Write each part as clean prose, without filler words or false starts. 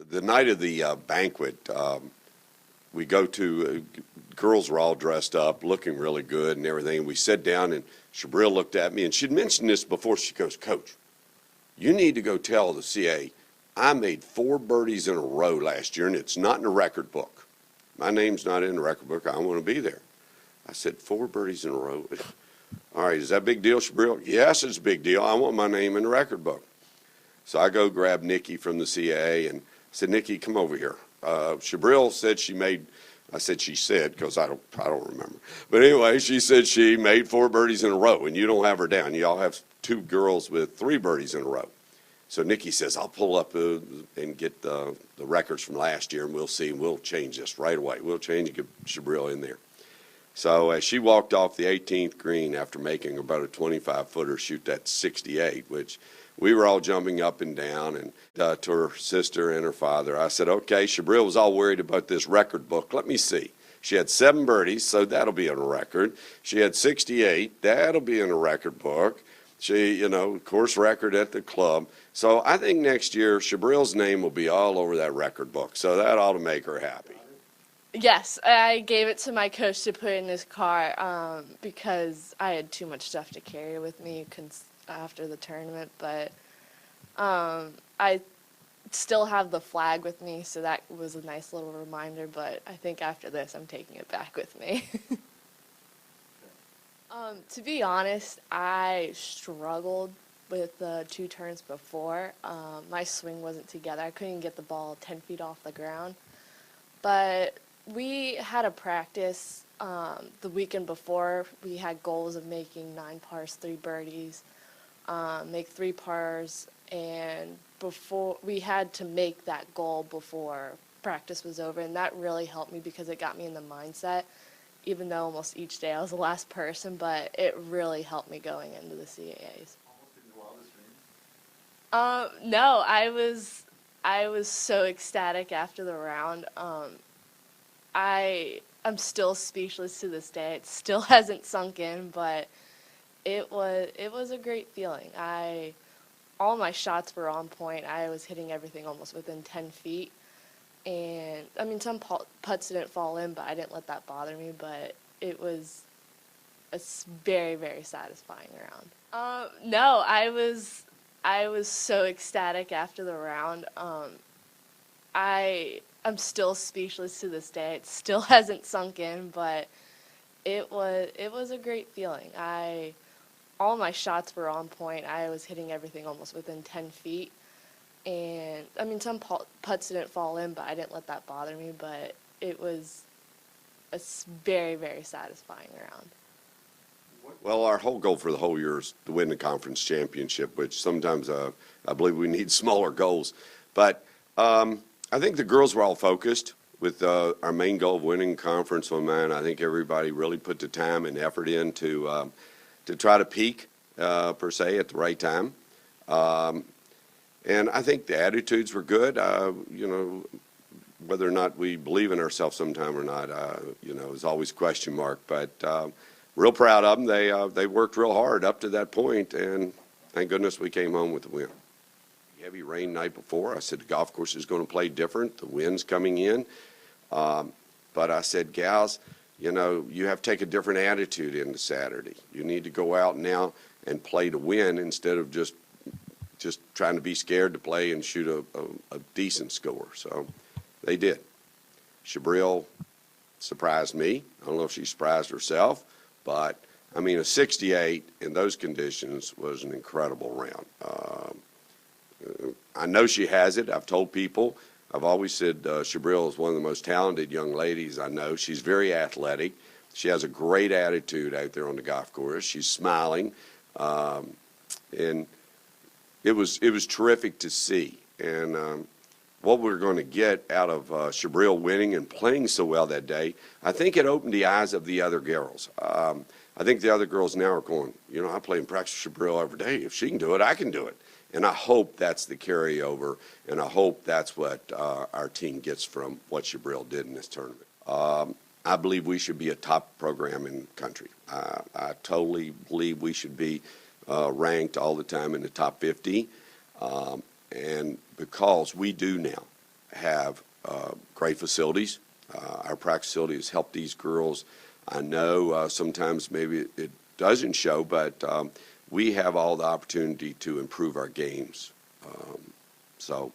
The night of the banquet, we go to, girls were all dressed up, looking really good and everything. We sat down and Shabril looked at me, and she'd mentioned this before. She goes, "Coach, you need to go tell the CAA I made 4 birdies in a row last year, and it's not in the record book. My name's not in the record book. I want to be there." I said, 4 birdies in a row? All right, is that a big deal, Shabril? Yes, it's a big deal. I want my name in the record book. So I go grab Nikki from the CAA and said, "Nikki, come over here. Shabril said she made," I said she said because I don't remember. But anyway, she said she made 4 birdies in a row, and you don't have her down. You all have 2 girls with 3 birdies in a row. So Nikki says, "I'll pull up and get the records from last year, and we'll see, and we'll change this right away. We'll change and get Shabril in there." So as she walked off the 18th green after making about a 25-footer, shoot that 68, which we were all jumping up and down, and to her sister and her father, I said, "Okay, Shabril was all worried about this record book. Let me see. She had 7 birdies, so that'll be in a record. She had 68, that'll be in a record book. She, course record at the club. So I think next year Shabril's name will be all over that record book. So that ought to make her happy." Yes, I gave it to my coach to put in his car because I had too much stuff to carry with me after the tournament. But I still have the flag with me, so that was a nice little reminder. But I think after this, I'm taking it back with me. To be honest, I struggled with the 2 turns before. My swing wasn't together. I couldn't get the ball 10 feet off the ground. But we had a practice the weekend before. We had goals of making 9 pars, 3 birdies, make 3 pars, and before we had to make that goal before practice was over, and that really helped me because it got me in the mindset. Even though almost each day I was the last person, but it really helped me going into the CAAs. Almost in your wildest dreams? No, I was so ecstatic after the round. I'm still speechless to this day. It still hasn't sunk in, but it was a great feeling. All my shots were on point. I was hitting everything almost within 10 feet. And, some putts didn't fall in, but I didn't let that bother me. But it was a very, very satisfying round. No, I was so ecstatic after the round. I'm still speechless to this day. It still hasn't sunk in, but it was a great feeling. All my shots were on point. I was hitting everything almost within 10 feet. And, some putts didn't fall in, but I didn't let that bother me. But it was a very, very satisfying round. Well, our whole goal for the whole year is to win the conference championship, which sometimes I believe we need smaller goals. But I think the girls were all focused with our main goal of winning conference. So, man, I think everybody really put the time and effort in to try to peak, per se, at the right time. And I think the attitudes were good. Whether or not we believe in ourselves sometime or not, is always a question mark. But real proud of them. They worked real hard up to that point, and thank goodness we came home with the win. Heavy rain night before. I said the golf course is going to play different. The wind's coming in. But I said, gals, you have to take a different attitude into Saturday. You need to go out now and play to win instead of just trying to be scared to play and shoot a decent score. So they did. Shabril surprised me. I don't know if she surprised herself, but, a 68 in those conditions was an incredible round. I know she has it. I've told people. I've always said Shabril is one of the most talented young ladies I know. She's very athletic. She has a great attitude out there on the golf course. She's smiling. And it was terrific to see. And what we're going to get out of Shabril winning and playing so well that day, I think it opened the eyes of the other girls. I think the other girls now are going, I play and practice Shabril every day. If she can do it, I can do it. And I hope that's the carryover, and I hope that's what our team gets from what Shabril did in this tournament. I believe we should be a top program in the country. I totally believe we should be ranked all the time in the top 50, and because we do now have great facilities. Our practice facility has helped these girls. I know sometimes maybe it doesn't show, but we have all the opportunity to improve our games. So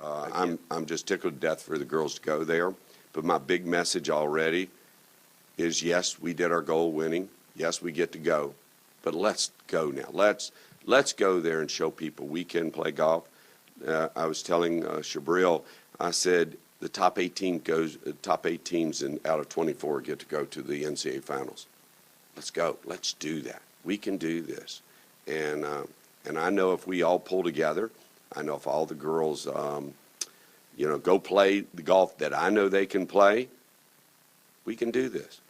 I'm just tickled to death for the girls to go there. But my big message already is, yes, we did our goal winning. Yes, we get to go. But let's go now. Let's go there and show people we can play golf. I was telling Shabril, I said the top 8 teams out of 24 get to go to the NCAA finals. Let's go. Let's do that. We can do this. And I know if we all pull together, I know if all the girls, go play the golf that I know they can play, we can do this.